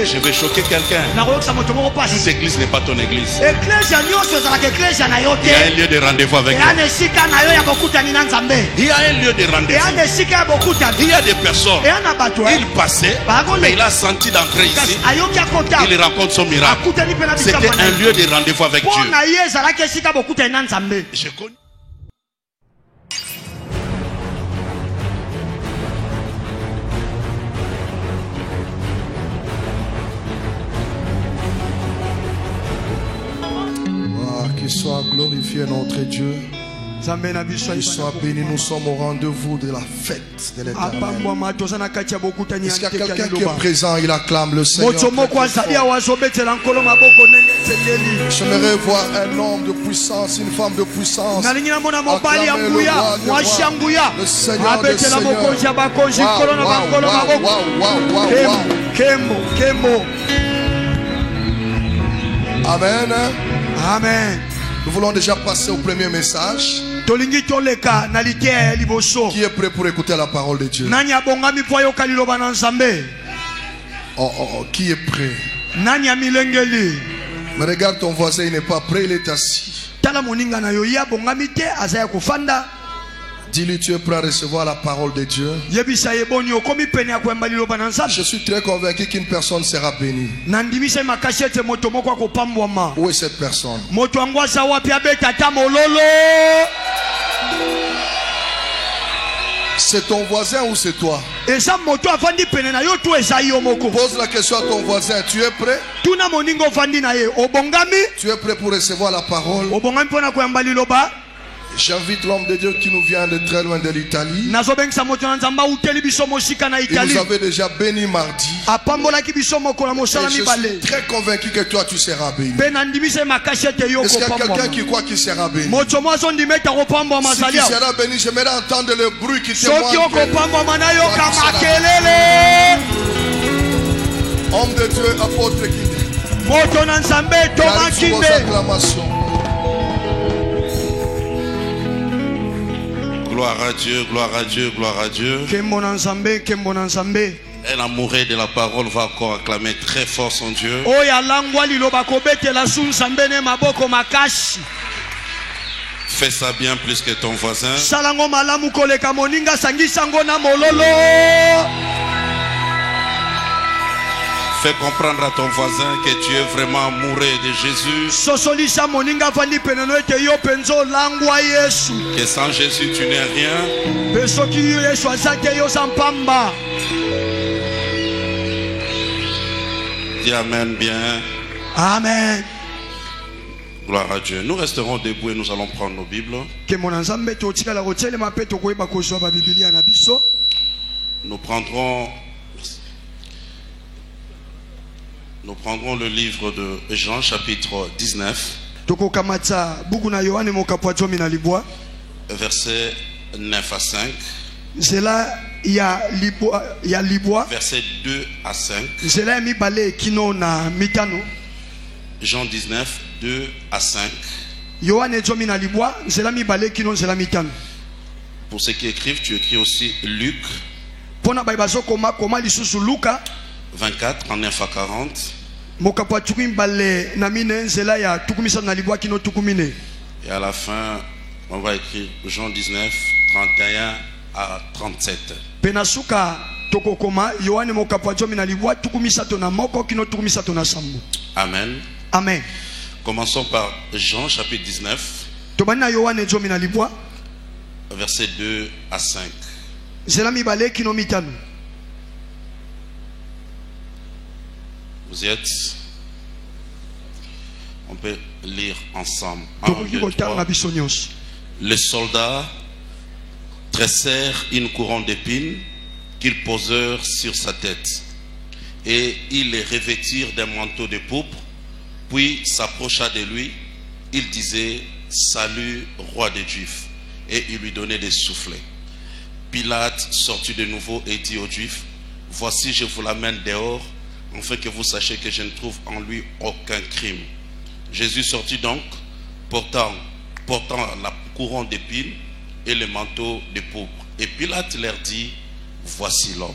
Je vais choquer quelqu'un. Toute église n'est pas ton église. Il y a un lieu de rendez-vous avec Dieu. Il y a un lieu de rendez-vous. Il y a des personnes. Il passait, mais il a senti d'entrer ici. Il raconte son miracle. C'était un lieu de rendez-vous avec Dieu. Je connais. Qu'il soit glorifié notre Dieu. Qu'il soit béni. Nous sommes au rendez-vous de la fête de l'Éternel. Est-ce qu'il y a quelqu'un qui est présent? Il acclame le Seigneur. J'aimerais voir un homme de puissance, une femme de puissance. Acclamez le Seigneur des Seigneurs. Amen. Amen. Nous voulons déjà passer au premier message. Qui est prêt pour écouter la parole de Dieu? Qui est prêt? Mais regarde ton voisin, il n'est pas prêt, il est assis. Dis-lui, tu es prêt à recevoir la parole de Dieu. Je suis très convaincu qu'une personne sera bénie. Où est cette personne? C'est ton voisin ou c'est toi? Pose la question à ton voisin. Tu es prêt? Tu es prêt pour recevoir la parole? J'invite l'homme de Dieu qui nous vient de très loin de l'Italie. Il nous avait déjà béni mardi. Et je suis très convaincu que toi tu seras béni. Est-ce qu'il y a quelqu'un qui croit qu'il sera béni? Si tu seras béni, j'aimerais entendre le bruit qui témoigne. Homme de Dieu, apôtre Kinde. Vos acclamations. Gloire à Dieu, gloire à Dieu, gloire à Dieu. Un amoureux de la parole va encore acclamer très fort son Dieu. Fais ça bien plus que ton voisin. Fais comprendre à ton voisin que tu es vraiment amoureux de Jésus. Que sans Jésus tu n'es rien. Dis Amen bien. Amen. Gloire à Dieu. Nous resterons debout et nous allons prendre nos Bibles. Nous prendrons le livre de Jean chapitre 19. Versets 9 à 5. Versets 2 à 5. Jean 19, 2 à 5. Pour ceux qui écrivent, tu écris aussi Luc 24, 39 à 40. Et à la fin, on va écrire Jean 19, 31 à 37. Amen. Amen. Commençons par Jean chapitre 19, versets 2 à 5. Vous y êtes? On peut lire ensemble. 1, 2, 3. Les soldats tressèrent une couronne d'épines qu'ils posèrent sur sa tête, et ils les revêtirent d'un manteau de pourpre. Puis s'approcha de lui, il disait: Salut, roi des Juifs, et il lui donnait des soufflets. Pilate sortit de nouveau et dit aux Juifs: Voici, je vous l'amène dehors, afin que vous sachiez que je ne trouve en lui aucun crime. Jésus sortit donc, portant la couronne d'épines et le manteau de pourpre. Et Pilate leur dit: voici l'homme.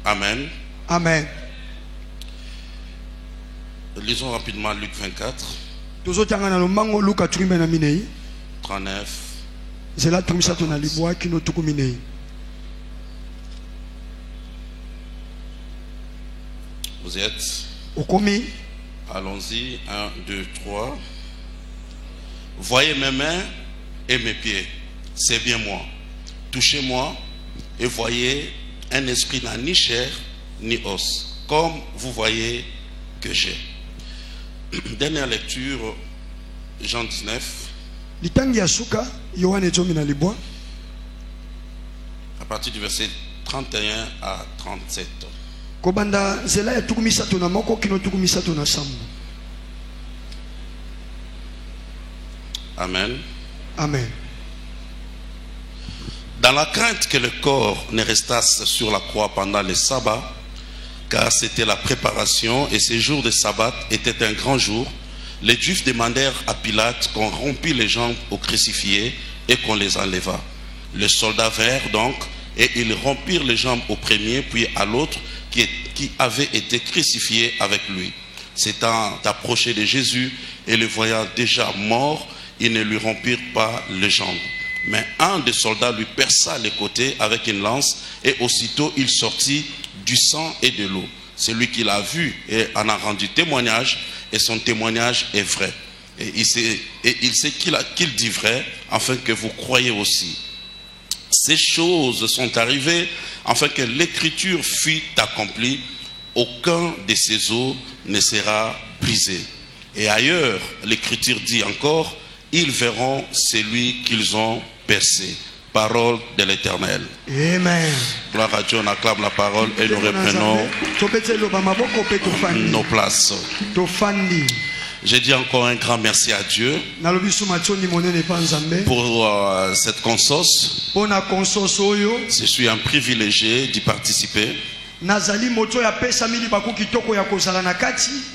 Amen. Amen. Lisons rapidement Luc 24. 39. Vous y êtes? Allons-y. 1, 2, 3. Voyez mes mains et mes pieds. C'est bien moi. Touchez-moi et voyez, un esprit n'a ni chair ni os, comme vous voyez que j'ai. Dernière lecture, Jean 19. À partir du verset 31 à 37. Amen. Amen. Dans la crainte que le corps ne restasse sur la croix pendant le sabbat, car c'était la préparation et ces jours de sabbat étaient un grand jour, les Juifs demandèrent à Pilate qu'on rompît les jambes aux crucifiés et qu'on les enlevât. Les soldats vinrent donc et ils rompirent les jambes au premier puis à l'autre qui avait été crucifié avec lui. S'étant approchés de Jésus et le voyant déjà mort, ils ne lui rompirent pas les jambes. Mais un des soldats lui perça les côtés avec une lance et aussitôt il sortit du sang et de l'eau. Celui qui l'a vu et en a rendu témoignage et son témoignage est vrai. Et il sait qu'il dit vrai afin que vous croyiez aussi. Ces choses sont arrivées afin que l'écriture fût accomplie. Aucun de ces os ne sera brisé. Et ailleurs, l'écriture dit encore, ils verront celui qu'ils ont percé. Parole de l'Éternel. Amen. Gloire à Dieu, on acclame la parole et nous reprenons nos places. Je dis encore un grand merci à Dieu pour cette consos. Je suis un privilégié d'y participer.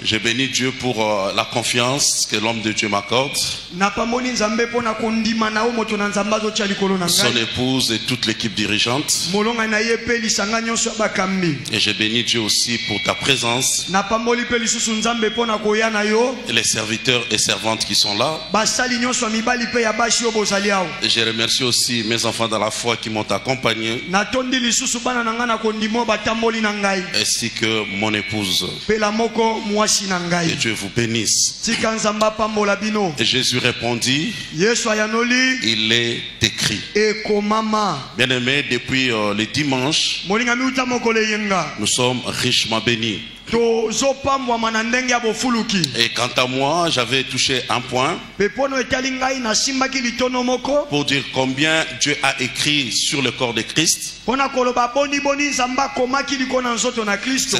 Je bénis Dieu pour la confiance que l'homme de Dieu m'accorde. Son épouse et toute l'équipe dirigeante. Et je bénis Dieu aussi pour ta présence. Et les serviteurs et servantes qui sont là. Et je remercie aussi mes enfants dans la foi qui m'ont accompagné. Ainsi que mon épouse. Que Dieu vous bénisse. Et Jésus répondit, il est écrit. Bien-aimés, depuis le dimanche, nous sommes richement bénis. Et quant à moi, j'avais touché un point pour dire combien Dieu a écrit sur le corps de Christ. C'est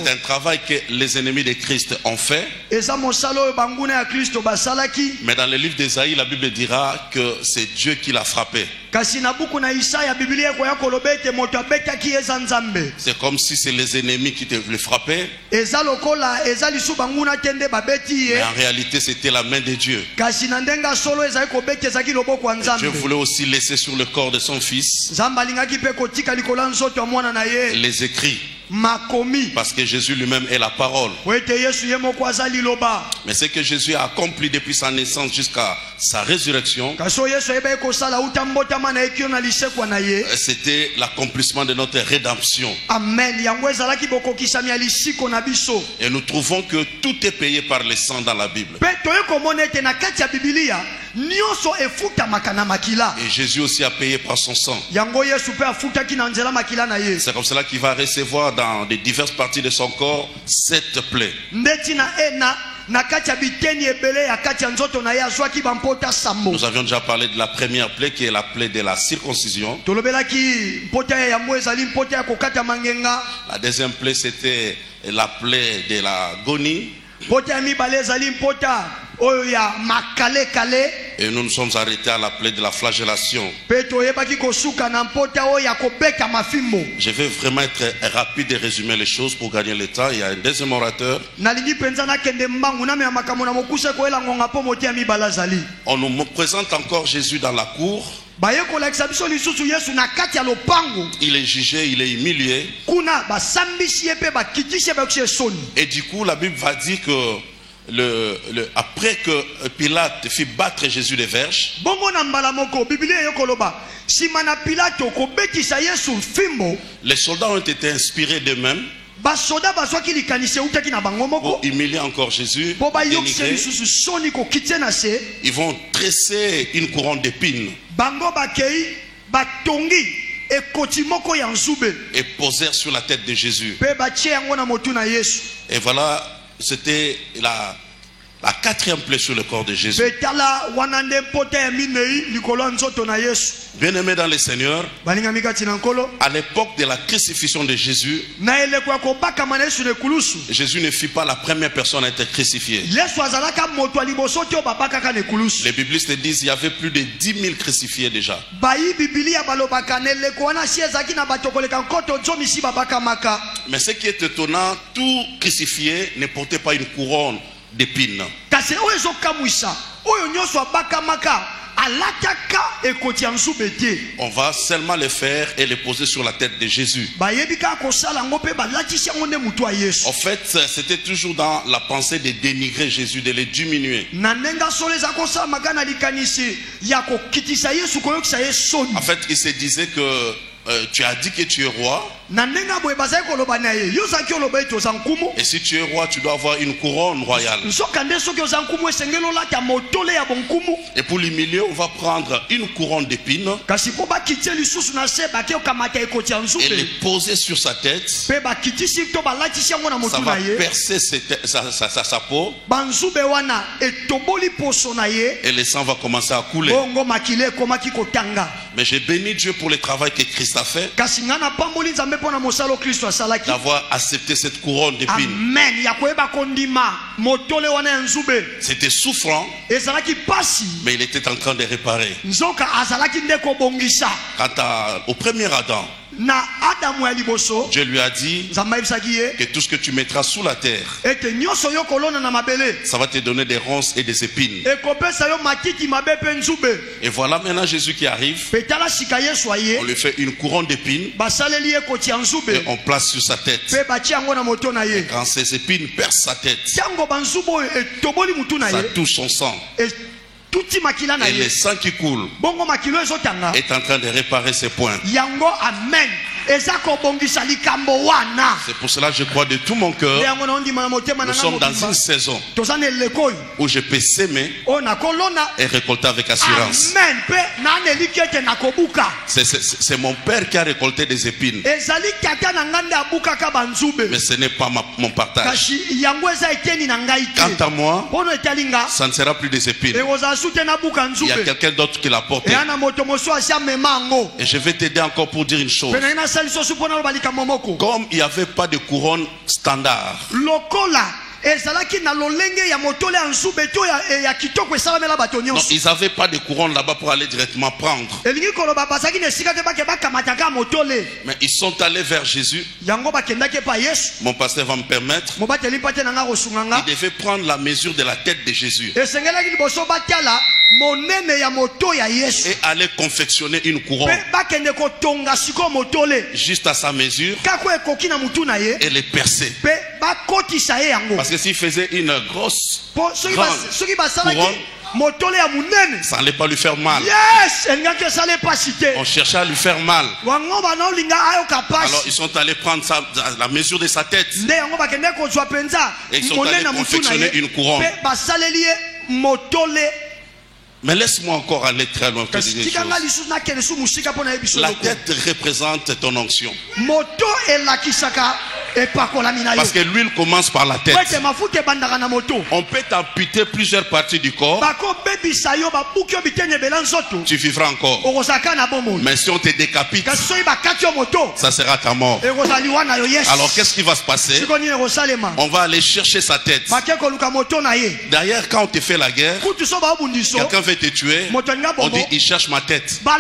un travail que les ennemis de Christ ont fait. Mais dans le livre d'Ésaïe, la Bible dira que c'est Dieu qui l'a frappé. C'est comme si c'est les ennemis qui le frappaient. Mais en réalité, c'était la main de Dieu. Dieu voulait aussi laisser sur le corps de son fils les écrits. Parce que Jésus lui-même est la parole. Mais ce que Jésus a accompli depuis sa naissance jusqu'à sa résurrection, c'était l'accomplissement de notre rédemption. Et nous trouvons que tout est payé par le sang dans la Bible. Et Jésus aussi a payé par son sang. C'est comme cela qu'il va recevoir dans les diverses parties de son corps cette plaie. Nous avions déjà parlé de la première plaie qui est la plaie de la circoncision. La deuxième plaie c'était la plaie de l'agonie. Et nous nous sommes arrêtés à la plaie de la flagellation. Je vais vraiment être rapide et résumer les choses pour gagner le temps. Il y a un deuxième orateur. On nous présente encore Jésus dans la cour. Il est jugé, il est humilié. Et du coup, la Bible va dire que après que Pilate fit battre Jésus des verges, les soldats ont été inspirés d'eux-mêmes pour humilier encore Jésus. Ils vont tresser une couronne d'épines et posèrent sur la tête de Jésus. Et voilà, c'était la quatrième plaie sur le corps de Jésus. Bien-aimé dans le Seigneur, à l'époque de la crucifixion de Jésus, Jésus ne fut pas la première personne à être crucifiée. Les biblistes disent qu'il y avait plus de 10 000 crucifiés déjà. Mais ce qui est étonnant, tout crucifié ne portait pas une couronne d'épines. On va seulement les faire et les poser sur la tête de Jésus. En fait, c'était toujours dans la pensée de dénigrer Jésus, de le diminuer. En fait, il se disait que tu as dit que tu es roi. Et si tu es roi, tu dois avoir une couronne royale. Et pour l'humilier, on va prendre une couronne d'épines et les poser sur sa tête. Ça va percer sa peau. Et le sang va commencer à couler. Mais j'ai béni Dieu pour le travail que Christ a fait, d'avoir accepté cette couronne d'épines. C'était souffrant, mais il était en train de réparer. Quant au premier Adam, Dieu lui a dit que tout ce que tu mettras sous la terre, ça va te donner des ronces et des épines. Et voilà maintenant Jésus qui arrive. On lui fait une couronne d'épines et on place sur sa tête. Et quand ces épines percent sa tête, ça touche son sang. Et le sang qui coule est en train de réparer ses points. C'est pour cela que je crois de tout mon cœur. Nous sommes dans une saison où je peux s'aimer et récolter avec assurance. C'est mon père qui a récolté des épines, mais ce n'est pas mon partage. Quant à moi, ça ne sera plus des épines. Il y a quelqu'un d'autre qui l'a porté. Et je vais t'aider encore pour dire une chose. Comme il n'y avait pas de couronne standard, non, ils n'avaient pas de couronne là-bas pour aller directement prendre. Mais ils sont allés vers Jésus. Mon pasteur va me permettre. Il devait prendre la mesure de la tête de Jésus et aller confectionner une couronne juste à sa mesure et les percer. Parce que s'il faisait une grosse couronne, ça n'allait pas lui faire mal. On cherchait à lui faire mal. Alors ils sont allés prendre la mesure de sa tête et ils sont allés confectionner une couronne. Mais laisse-moi encore aller très loin. La tête représente ton onction. Parce que l'huile commence par la tête. On peut t'amputer plusieurs parties du corps, tu vivras encore. Mais si on te décapite, ça sera ta mort. Alors qu'est-ce qui va se passer? On va aller chercher sa tête. D'ailleurs, quand on te fait la guerre, quelqu'un veut te tuer, on dit il cherche ma tête. Ta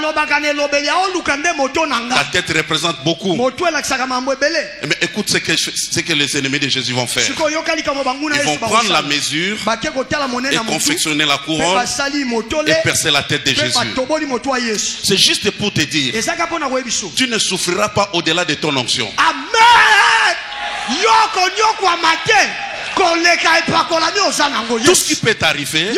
tête représente beaucoup. Mais écoute ce que les ennemis de Jésus vont faire. Ils vont prendre la mesure et confectionner la couronne et percer la tête de Jésus. C'est juste pour te dire, tu ne souffriras pas au-delà de ton onction. Amen. Tout ce qui peut t'arriver,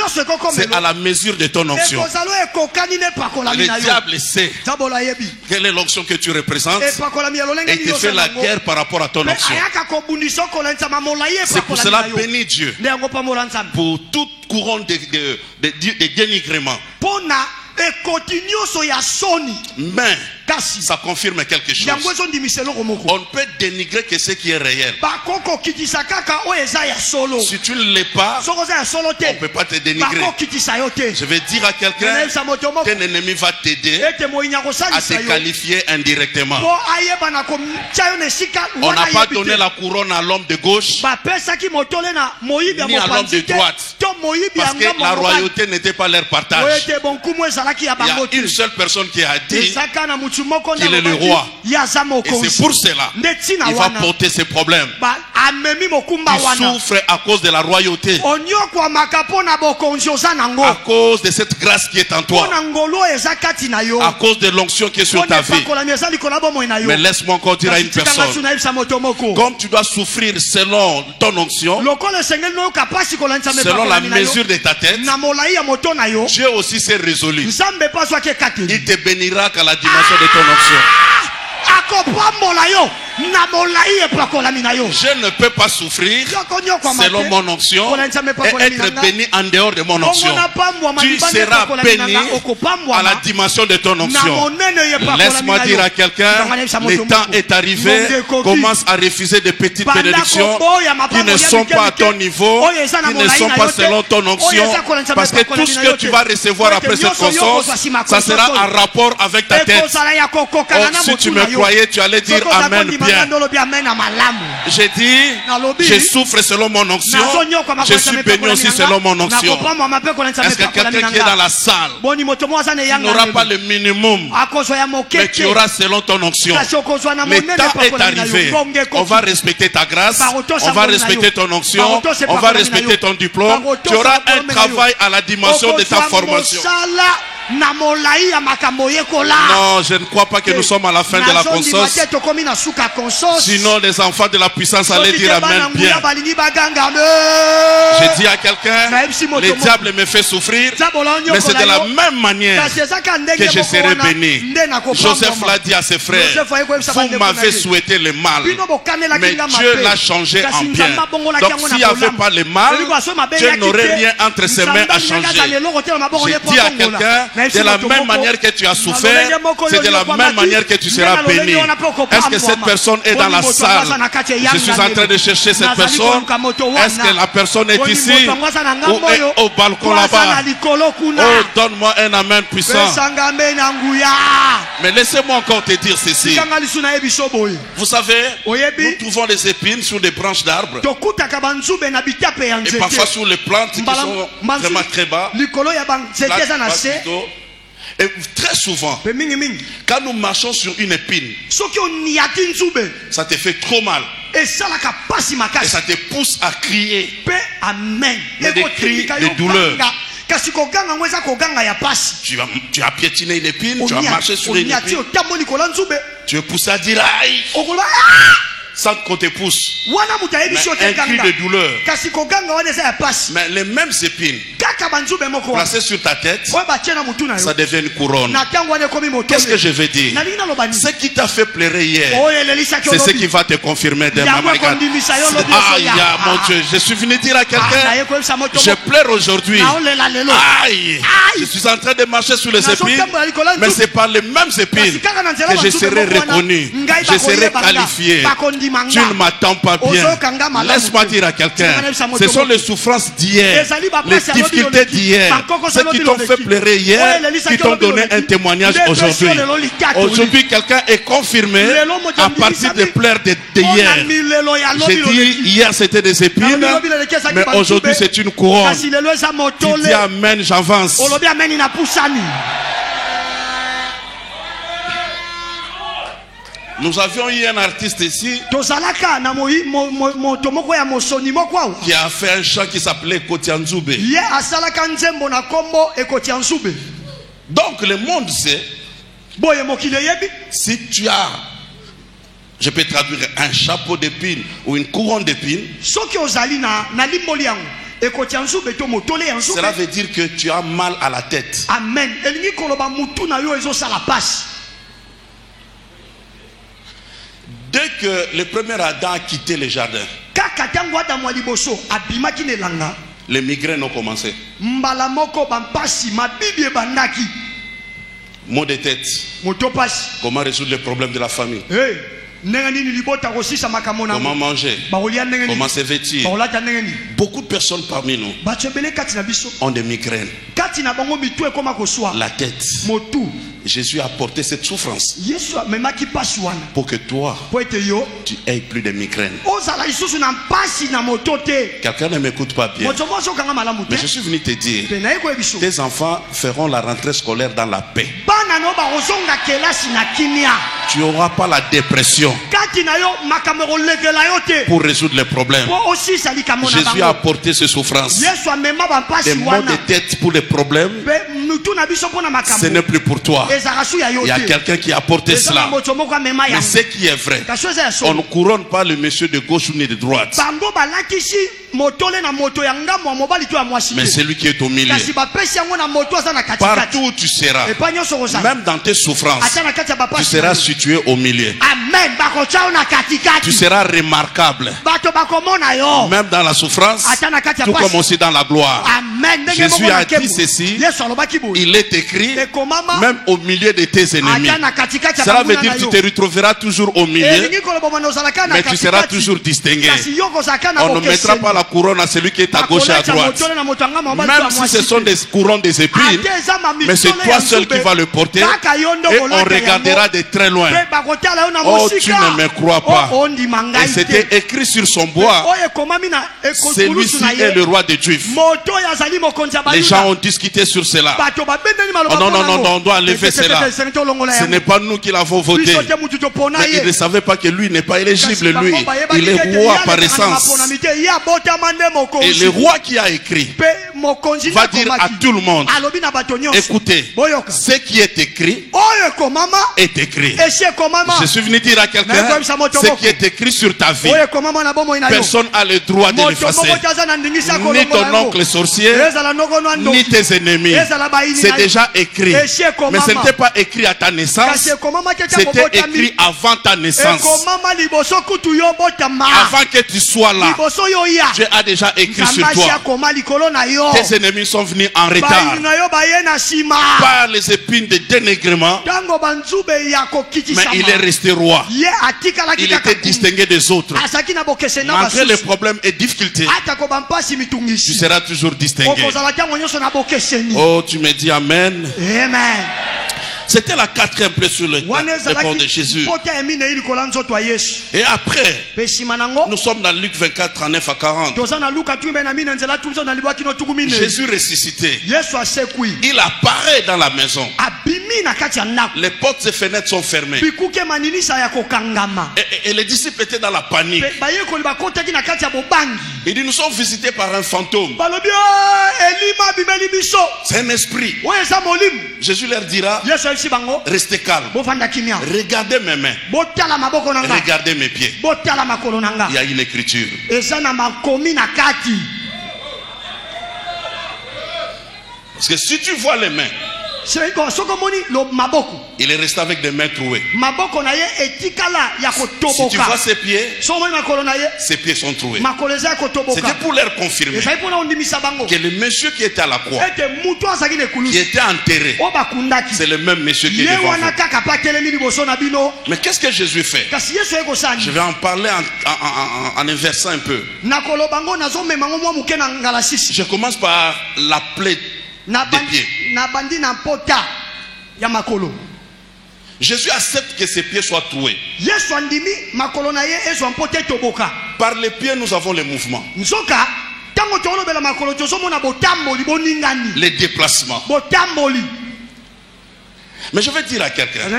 c'est à la mesure de ton onction. Le diable sait quelle est l'onction que tu représentes et il te fait la guerre par rapport à ton onction. C'est pour cela, bénis Dieu pour toute couronne de dénigrement. Mais ça confirme quelque chose. On ne peut dénigrer que ce qui est réel. Si tu ne l'es pas, on ne peut pas te dénigrer. Je vais dire à quelqu'un, ton ennemi va t'aider à te qualifier indirectement. On n'a pas donné la couronne à l'homme de gauche ni à l'homme de droite, parce que la royauté n'était pas leur partage. Il y a une seule personne qui a dit qu'il est le roi. Et c'est pour cela qu'il va porter ses problèmes. Il souffre à cause de la royauté, à cause de cette grâce qui est en toi, à cause de l'onction qui est sur ta vie. Mais laisse-moi encore dire à une personne, comme tu dois souffrir selon ton onction, selon la mesure de ta tête, Dieu aussi s'est résolu. Il te bénira qu'à la dimension de ton onction. Je ne peux pas souffrir selon mon onction et être béni en dehors de mon onction. Tu seras béni à la dimension de ton onction. Laisse-moi dire à quelqu'un, le temps est arrivé. Commence à refuser des petites bénédictions qui ne sont pas à ton niveau, qui ne sont pas selon ton onction, parce que tout ce que tu vas recevoir après cette conscience, ça sera en rapport avec ta tête. Oh, si tu me croyais, tu allais dire Amen bien. J'ai dit, je souffre selon mon onction, je suis béni aussi selon mon onction. Est-ce que quelqu'un qui est dans la salle n'aura pas le minimum, mais qui aura selon ton onction? Le temps est arrivé. On va respecter ta grâce, on va respecter ton onction, on va respecter ton diplôme. Tu auras un travail à la dimension de ta formation. Non, je ne crois pas que nous sommes à la fin de la conscience. Sinon, les enfants de la puissance allaient dire Amen bien. J'ai dit à quelqu'un, le diable me fait souffrir, mais c'est de la même manière que je serai béni. Joseph l'a dit à ses frères, vous m'avez souhaité le mal, mais Dieu l'a changé en bien. Donc s'il n'y avait pas le mal, Dieu n'aurait rien entre ses mains à changer. J'ai dit à quelqu'un, de la même manière que tu as souffert, c'est de la même manière que tu seras béni. Est-ce que cette personne est dans la salle? Je suis en train de chercher cette personne. Est-ce que la personne est ici ou est au balcon là-bas? Oh, donne-moi un amen puissant. Mais laissez-moi encore te dire ceci. Vous savez, nous trouvons les épines sur des branches d'arbres et parfois sur les plantes qui sont vraiment très bas. Et très souvent, quand nous marchons sur une épine, ça te fait trop mal. Et ça te pousse à crier. Des cris de douleur. Tu as piétiné une épine, tu as marché sur une épine. Tu es poussé à dire aïe. Sans qu'on te pousse. Mais un cri de douleur. Mais les mêmes épines placées sur ta tête, ça devient une couronne. Qu'est-ce que je veux dire? Ce qui t'a fait pleurer hier, c'est ce qui va te confirmer demain. Aïe, mon Dieu, je suis venu dire à quelqu'un, je pleure aujourd'hui. Aïe, je suis en train de marcher sur les épines, mais c'est par les mêmes épines que je serai reconnu, je serai qualifié. Tu ne m'attends pas bien. Laisse-moi dire à quelqu'un, ce sont les souffrances d'hier, les difficultés d'hier, ceux qui t'ont fait pleurer hier, qui t'ont donné un témoignage aujourd'hui. Aujourd'hui, quelqu'un est confirmé à partir des pleurs d'hier. J'ai dit, hier c'était des épines, mais aujourd'hui c'est une couronne. Tu dis Amen, j'avance. Nous avions eu un artiste ici qui a fait un chant qui s'appelait Kotianzoube. Donc le monde sait, si tu as, je peux traduire, un chapeau d'épines ou une couronne d'épines, cela veut dire que tu as mal à la tête. Amen. Dès que le premier Adam a quitté le jardin, les migraines ont commencé. Maux de tête. Comment résoudre les problèmes de la famille? Comment manger? Comment se vêtir? Beaucoup de personnes parmi nous ont des migraines. La tête. Jésus a porté cette souffrance pour que toi, tu aies plus de migraines. Quelqu'un ne m'écoute pas bien, mais je suis venu te dire, tes enfants feront la rentrée scolaire dans la paix. Tu n'auras pas la dépression pour résoudre les problèmes. Jésus a apporté ces souffrances. Des maux de tête pour les problèmes, ce n'est plus pour toi. Il y a quelqu'un qui a apporté cela. Mais ce qui est vrai, on ne couronne pas le monsieur de gauche ni de droite, mais c'est lui qui est au milieu. Partout où tu seras, même dans tes souffrances, tu seras situé au milieu. Tu seras remarquable, même dans la souffrance, tout comme aussi dans la gloire. Jésus a dit ceci, il est écrit, même au milieu de tes ennemis. Cela veut dire que tu te retrouveras toujours au milieu, mais tu seras toujours distingué. On ne mettra pas la couronne à celui qui est à gauche et à droite, même si ce sont des couronnes des épines, mais c'est toi seul qui vas le porter, et on regardera de très loin. Oh, tu ne me crois pas. Et c'était écrit sur son bois, celui-ci est le roi des Juifs. Les gens ont discuté sur cela. Oh non, non, non, on doit enlever cela. Ce n'est pas nous qui l'avons voté. Mais il ne savait pas que lui n'est pas éligible. Lui, il est roi par essence. Et le roi qui a écrit va dire à tout le monde, écoutez, ce qui est écrit est écrit. Je suis venu dire à quelqu'un, ce qui est écrit sur ta vie, personne n'a le droit de l'effacer. Ni ton oncle sorcier, ni tes ennemis. C'est déjà écrit. Mais ce n'était pas écrit à ta naissance, c'était écrit avant ta naissance. Avant que tu sois là, Dieu a déjà écrit sur toi. Tes ennemis sont venus en retard par les épines de dénigrement, mais il est resté roi. Il était distingué des autres. Malgré les problèmes et difficultés, tu seras toujours distingué. Oh, tu me dis amen. Amen. C'était la quatrième plaie sur le corps de Jésus. Et après, nous sommes dans Luc 24, 39 à 40. Jésus ressuscité, il apparaît dans la maison. Les portes et fenêtres sont fermées. Et les disciples étaient dans la panique. Il dit, nous sommes visités par un fantôme. C'est un esprit. Jésus leur dira, restez calme. Regardez mes mains. Regardez mes pieds. Il y a une écriture. Parce que si tu vois les mains, il est resté avec des mains trouées. Si tu vois ses pieds sont troués. C'était pour leur confirmer que le monsieur qui était à la croix, qui était enterré, c'est le même monsieur qui est devant vous. Mais qu'est-ce que Jésus fait? Je vais en parler en inversant un peu. Je commence par la plaie des pieds. Jésus accepte que ses pieds soient troués. Par les pieds, nous avons le mouvement, les déplacements. Mais je vais dire à quelqu'un,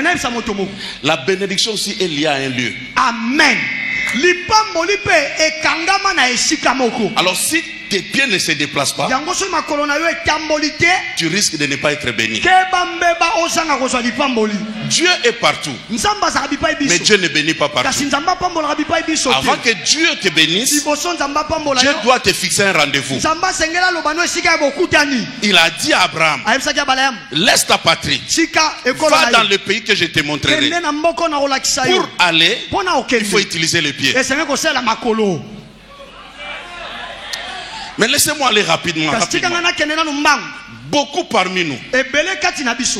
la bénédiction aussi est liée à un lieu. Amen. Alors si tes pieds ne se déplacent pas, tu risques de ne pas être béni. Dieu est partout, mais Dieu ne bénit pas partout. Avant que Dieu te bénisse, Dieu doit te fixer un rendez-vous. Il a dit à Abraham, laisse ta patrie, va dans le pays que je te montrerai. Pour aller, il faut utiliser les pieds. Mais laissez-moi aller rapidement. Beaucoup parmi nous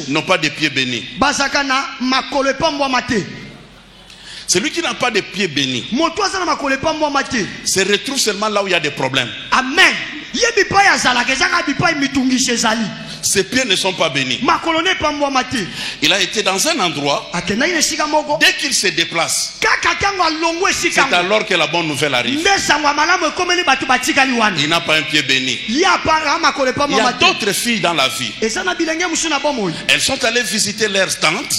n'ont pas de pieds bénis. Celui qui n'a pas de pieds bénis se retrouve seulement là où il y a des problèmes. Amen. Ses pieds ne sont pas bénis. Il a été dans un endroit. Dès qu'il se déplace, c'est alors que la bonne nouvelle arrive. Il n'a pas un pied béni. Il y a d'autres filles dans la vie. Elles sont allées visiter leur tante.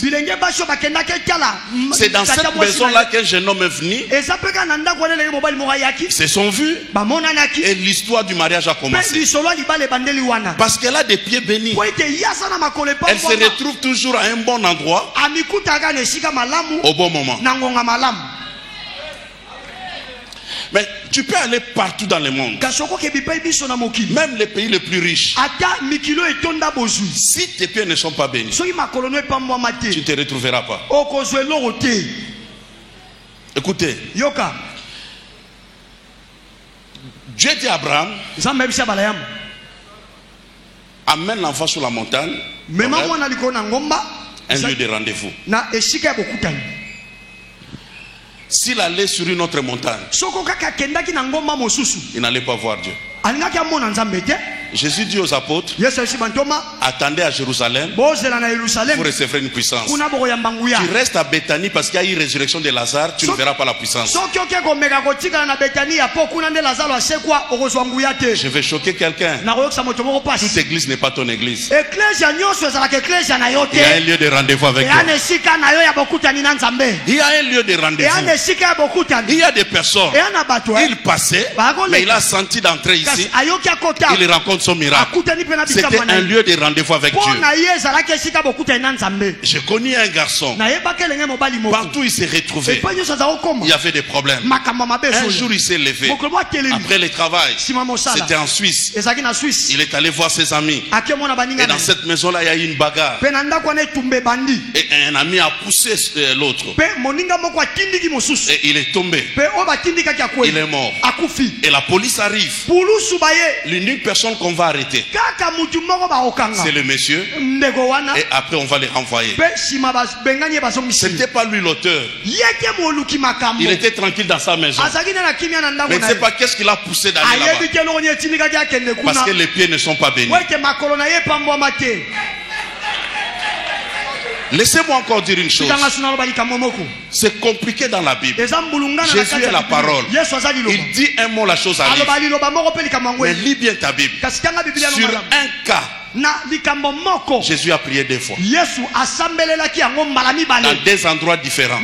C'est dans cette maison-là qu'un jeune homme est venu. Ils se sont vus. Et l'histoire du mariage a commencé. Parce qu'elle a des pieds bénis. Elle se retrouve toujours à un bon endroit au bon moment. Mais tu peux aller partout dans le monde, même les pays les plus riches. Si tes pieds ne sont pas bénis, tu ne te retrouveras pas. Écoutez, Dieu dit à Abraham, amène l'enfant sur la montagne, un lieu de rendez-vous. S'il allait sur une autre montagne, il n'allait pas voir Dieu. Jésus dit aux apôtres, attendez à Jérusalem pour recevoir une puissance. Tu restes à Béthanie parce qu'il y a une résurrection de Lazare, tu ne verras pas la puissance. Je vais choquer quelqu'un. Toute église n'est pas ton église. Il y a un lieu de rendez-vous avec toi. Il y a un lieu de rendez-vous. Il y a des personnes, il passait, mais il a senti d'entrer ici. Il rencontre son miracle. C'était un lieu de rendez-vous avec Dieu. J'ai connu un garçon. Partout il s'est retrouvé, il y avait des problèmes. Un jour il s'est levé après le travail. C'était en Suisse. Il est allé voir ses amis. Et dans cette maison là il y a eu une bagarre. Et un ami a poussé l'autre. Et il est tombé. Il est mort. Et la police arrive. L'unique personne qu'on va arrêter, c'est le monsieur. Et après on va les renvoyer. C'était pas lui l'auteur. Il était tranquille dans sa maison. Mais il ne sait pas qu'est-ce qu'il a poussé d'aller là-bas. Parce que les pieds ne sont pas bénis. Laissez-moi encore dire une chose. C'est compliqué dans la Bible. Jésus est la parole. Il dit un mot, la chose arrive. Mais lis bien ta Bible. Sur un cas, Jésus a prié 2 fois. Dans 2 endroits différents.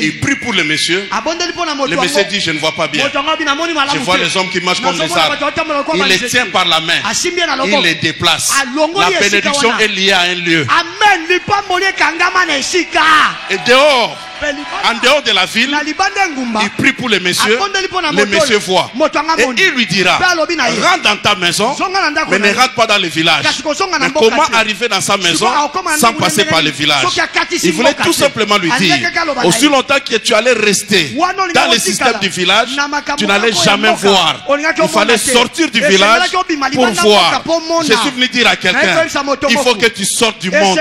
Il prie pour le monsieur. Le monsieur dit je ne vois pas bien. Je vois les hommes qui marchent comme des arbres. Il les tient par la main. Il les déplace. La bénédiction est liée à un lieu. Et dehors, en dehors de la ville, il prie pour le monsieur. Le monsieur voit. Et il lui dira, rentre dans ta maison, mais ne rentre pas dans le village. Mais comment arriver dans sa maison sans passer par le village? Il voulait tout simplement lui dire, aussi longtemps que tu allais rester dans le système du village, tu n'allais jamais voir. Il fallait sortir du village pour voir. Je suis venu dire à quelqu'un, il faut que tu sortes du monde.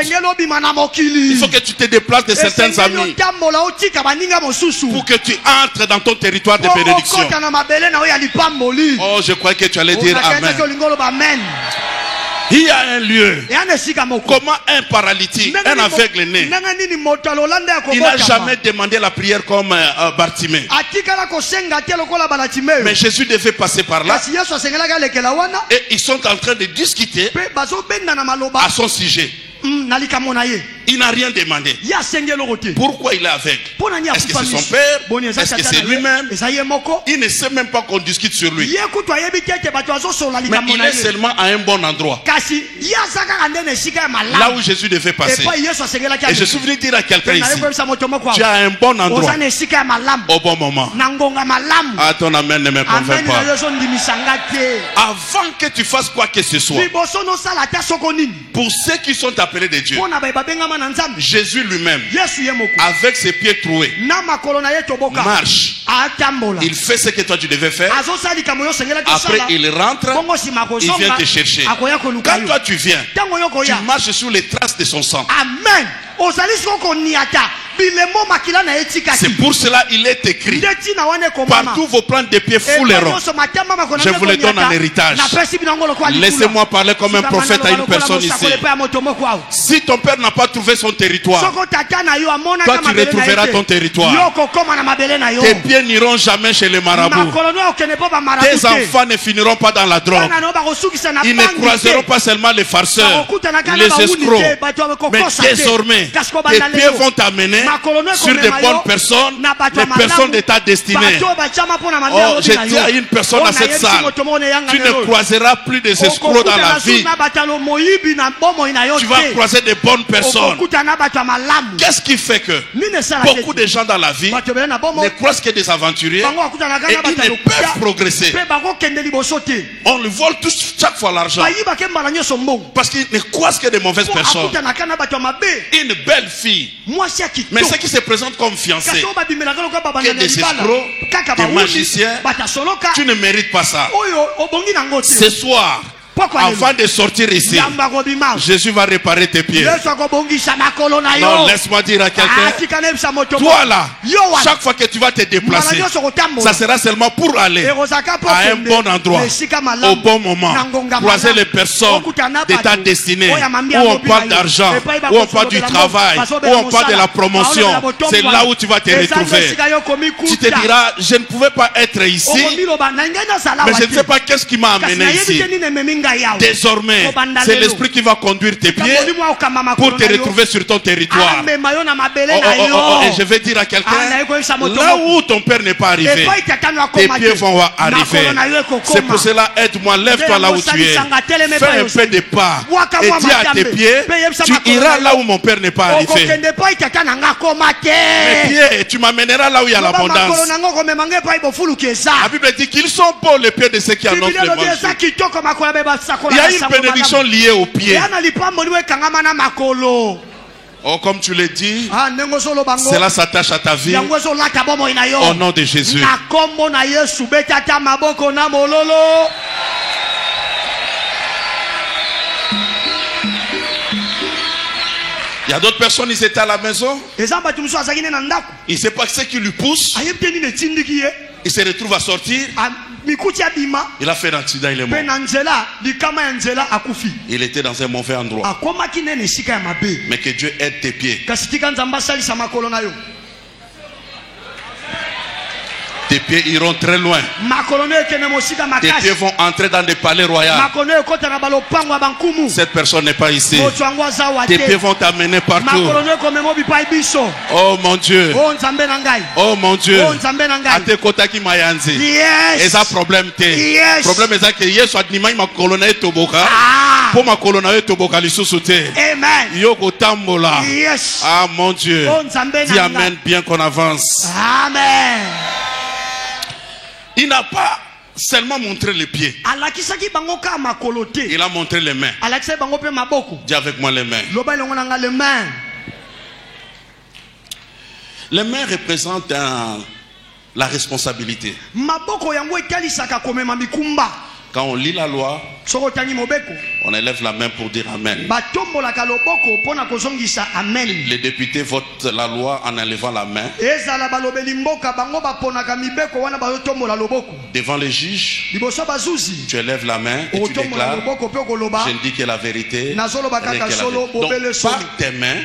Il faut que tu te déplaces de certains amis pour que tu entres dans ton territoire de bénédiction. Oh, je crois que tu allais dire Amen. Il y a un lieu. Comment un paralytique, un aveugle né, il n'a jamais demandé la prière comme Bartimée. Mais Jésus devait passer par là. Et ils sont en train de discuter à son sujet. Il n'a rien demandé. Pourquoi il est aveugle? Est-ce que c'est son père? Est-ce que c'est lui-même? Il ne sait même pas qu'on discute sur lui. Mais il est seulement à un bon endroit. Là où Jésus devait passer. Et je suis venu dire à quelqu'un ici, tu as un bon endroit au bon moment. Ah, ton amen ne me convainc pas. Avant que tu fasses quoi que ce soit, pour ceux qui sont appelés de Dieu, Jésus lui-même, avec ses pieds troués, marche. Il fait ce que toi tu devais faire. Après il rentre, il vient te chercher. Quand toi tu viens, tu marches sur les traces de son sang. Amen. C'est pour cela il est écrit, partout vos plantes de pieds fouleront. Je vous les donne en héritage. Laissez-moi parler comme un prophète à une personne ici. Si ton père n'a pas trouvé son territoire, toi tu retrouveras ton territoire. Tes pieds n'iront jamais chez les marabouts. Tes enfants ne finiront pas dans la drogue. Ils ne croiseront pas seulement les farceurs, les escrocs. Mais désormais, tes pieds vont t'amener sur des bonnes personnes, des personnes de ta destinée. Oh, je dis à une personne à cette salle, tu ne croiseras plus des escrocs dans la vie. Tu vas croiser des bonnes personnes. Qu'est-ce qui fait que beaucoup de gens dans la vie ne croisent que des aventuriers et ils ne peuvent progresser? On lui vole tous chaque fois l'argent parce qu'ils ne croisent que des mauvaises personnes. Une belle fille, mais ceux qui se présentent comme fiancés, que des escrocs, des magiciens, tu ne mérites pas ça. Ce soir, avant de sortir ici, Jésus va réparer tes pieds. Non, laisse-moi dire à quelqu'un, toi là, chaque fois que tu vas te déplacer, ça sera seulement pour aller à un bon endroit, au bon moment, croiser les personnes de ta destinée, où on parle d'argent, où on parle du travail, où on parle de la promotion. C'est là où tu vas te retrouver. Tu te diras, je ne pouvais pas être ici, mais je ne sais pas qu'est-ce qui m'a amené ici. Désormais, c'est l'esprit qui va conduire tes pieds pour te retrouver sur ton territoire. Et je vais dire à quelqu'un, là où ton père n'est pas arrivé, tes pieds vont arriver. C'est pour cela, aide-moi, lève-toi là où tu es. Fais un peu de pas et dis à tes pieds, tu iras là où mon père n'est pas arrivé. Mes pieds, tu m'amèneras là où il y a l'abondance. La Bible dit qu'ils sont beaux les pieds de ceux qui annoncent le bon. Il y a une bénédiction liée aux pieds. Oh, comme tu l'as dit, cela s'attache à ta vie. Au nom de Jésus. Il y a d'autres personnes, ils étaient à la maison. Il ne sait pas ce qui lui pousse. Il se retrouve à sortir. Il a fait un accident, il est mort. Il était dans un mauvais endroit. Mais que Dieu aide tes pieds. Tes pieds iront très loin. Tes pieds vont entrer dans des palais royaux. Cette personne n'est pas ici. Tes pieds vont t'amener partout. Oh mon Dieu. Oh mon Dieu. Ate kota ki mayanzi. Et ça problème te. Problème est que Yesu adnima ma colonne toboka. Pour ma colonne toboka lisusu te. Amen. Yoko tambola. Ah mon Dieu. Dis amen bien qu'on avance. Amen. Il n'a pas seulement montré les pieds. Il a montré les mains. Dis avec moi les mains. Les mains représentent la responsabilité. Quand on lit la loi, on élève la main pour dire Amen. Les députés votent la loi en élevant la main. Devant les juges, tu élèves la main et tu déclares, je ne dis que la vérité. Donc par tes mains,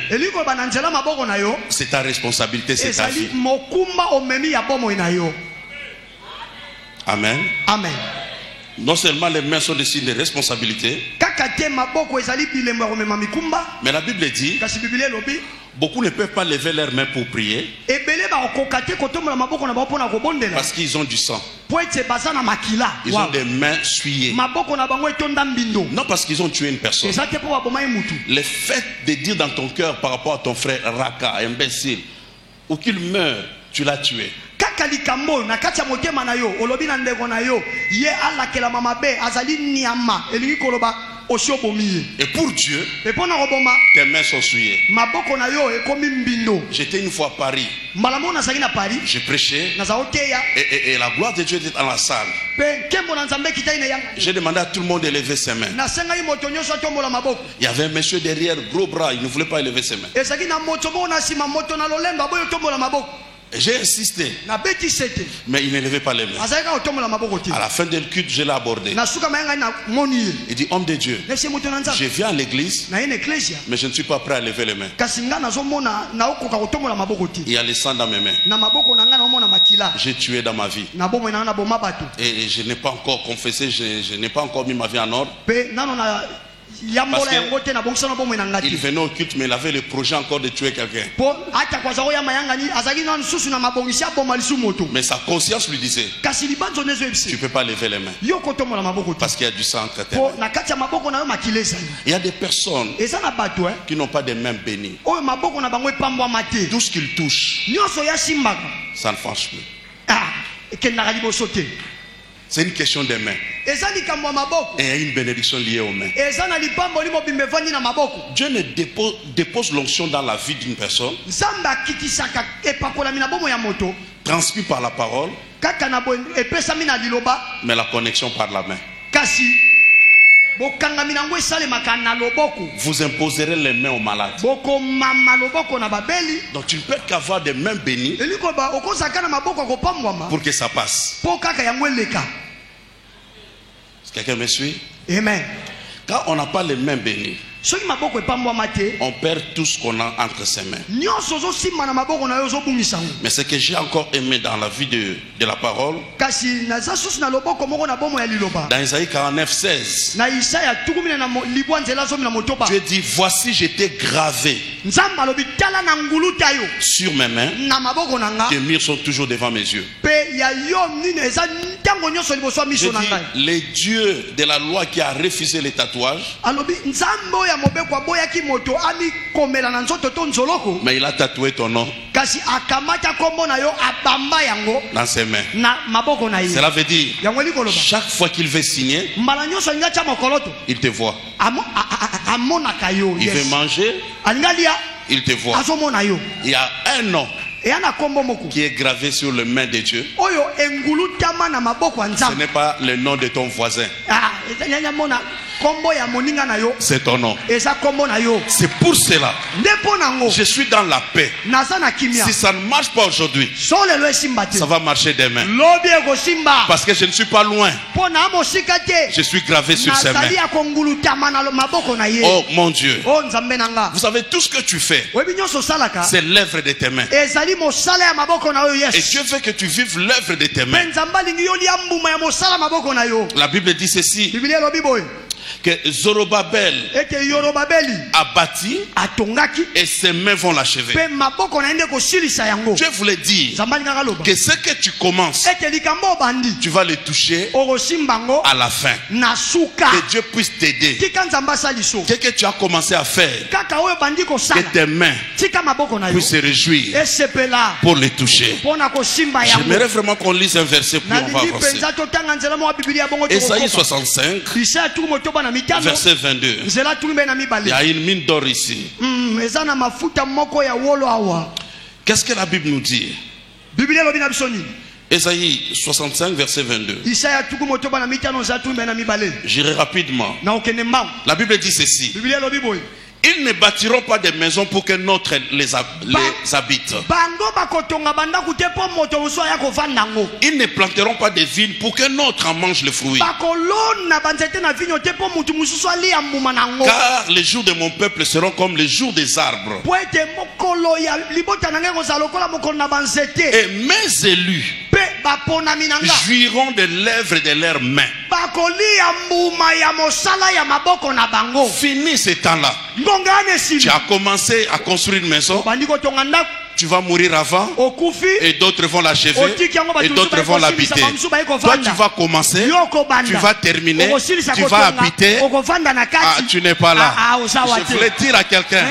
c'est ta responsabilité, c'est ta vie. Amen. Amen. Non seulement les mains sont des signes de responsabilité, mais la Bible dit beaucoup ne peuvent pas lever leurs mains pour prier parce qu'ils ont du sang. Ils ont des mains souillées. Non parce qu'ils ont tué une personne. Le fait de dire dans ton cœur par rapport à ton frère Raka, imbécile, ou qu'il meure, tu l'as tué. Et pour Dieu, tes mains sont souillées. J'étais une fois à Paris. J'ai prêché et la gloire de Dieu était dans la salle. J'ai demandé à tout le monde de lever ses mains. Il y avait un monsieur derrière, gros bras, il ne voulait pas lever ses mains. Et j'ai insisté, mais il ne levait pas les mains. À la fin du culte, je l'ai abordé. Il dit, homme de Dieu, je viens à l'église, mais je ne suis pas prêt à lever les mains. Il y a le sang dans mes mains. J'ai tué dans ma vie. Et je n'ai pas encore confessé, je n'ai pas encore mis ma vie en ordre. Parce il venait au culte, mais il avait le projet encore de tuer quelqu'un. Mais sa conscience lui disait, tu ne peux pas lever les mains parce qu'il y a du sang entre tes mains. Il y a des personnes qui n'ont pas des mains bénies. Tout ce qu'ils touchent, ça ne franchit plus. C'est une question des mains. Et il y a une bénédiction liée aux mains. Dieu ne dépose l'onction dans la vie d'une personne, transmis par la parole, mais la connexion par la main. Vous imposerez les mains aux malades. Donc tu ne peux qu'avoir des mains bénies pour que ça passe. Quelqu'un me suit? Amen. Quand on n'a pas les mains bénies, on perd tout ce qu'on a entre ses mains. Mais ce que j'ai encore aimé dans la vie de la parole, dans Isaïe 49:16, Dieu dit, voici j'étais gravé sur mes mains, tes murs sont toujours devant mes yeux. Je dis, les dieux de la loi qui a refusé les tatouages, mais il a tatoué ton nom dans ses mains. Cela veut dire, chaque fois qu'il veut signer, il te voit. Il veut manger, il te voit. Il y a un nom qui est gravé sur les mains de Dieu. Ce n'est pas le nom de ton voisin. C'est ton nom. C'est pour cela je suis dans la paix. Si ça ne marche pas aujourd'hui, ça va marcher demain. Parce que je ne suis pas loin. Je suis gravé sur ses mains. Oh mon Dieu, vous savez, tout ce que tu fais, c'est l'œuvre de tes mains. Et Dieu veut que tu vives l'œuvre de tes mains. La Bible dit ceci, que Zorobabel a bâti et ses mains vont l'achever. Dieu voulait dire que ce que tu commences, tu vas le toucher à la fin. Que Dieu puisse t'aider. Ce que tu as commencé à faire, que tes mains puissent se réjouir pour les toucher. J'aimerais vraiment qu'on lise un verset pour on va avancer. Ésaïe 65 verset 22. Il y a une mine d'or ici. Qu'est-ce que la Bible nous dit? Ésaïe 65 verset 22. J'irai rapidement. La Bible dit ceci. Ils ne bâtiront pas des maisons pour que notre les habite. Ils ne planteront pas des vignes pour que notre en mange le fruit. Car les jours de mon peuple seront comme les jours des arbres. Et mes élus jouiront de l'œuvre de leurs mains. Fini ce temps-là. Tu as commencé à construire une maison. Tu vas mourir avant et d'autres vont l'achever et d'autres vont l'habiter. Toi tu vas commencer, tu vas terminer, tu vas habiter. Tu n'es pas là. Je voulais dire à quelqu'un,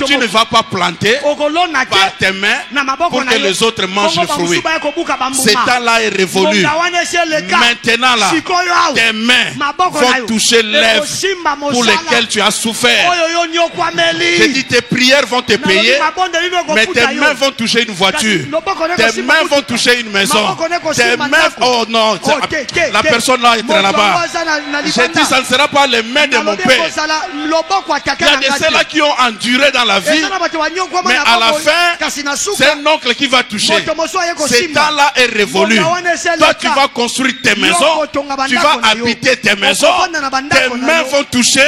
tu ne vas pas planter par tes mains pour que les autres mangent le fruit. Ce temps-là est révolu. Maintenant là, tes mains vont toucher l'œuvre pour lesquelles tu as souffert. J'ai dit tes prières vont te payer, mais tes mains vont toucher une voiture, tes mains vont toucher une maison, tes mains, oh non, la personne là est là-bas. J'ai dit ça ne sera pas les mains de mon père. Il y a de ceux-là qui ont enduré dans la vie, mais à la fin c'est un oncle qui va toucher. Ce temps-là est révolu. Toi tu vas construire tes maisons, tu vas habiter tes maisons, tes mains vont toucher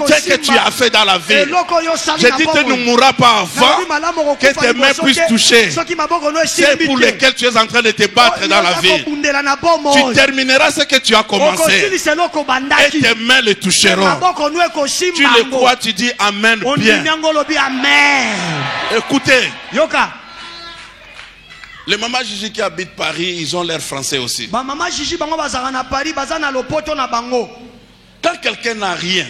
ce que tu as fait dans la vie. J'ai dit tu ne mourras pas avant que tes mains puissent toucher c'est pour lesquels tu es en train de te battre dans la vie. Tu termineras ce que tu as commencé et tes mains le toucheront. Tu le crois, tu dis amen bien. Écoutez, les mamans Gigi qui habitent Paris, ils ont l'air français aussi. Quand quelqu'un n'a rien,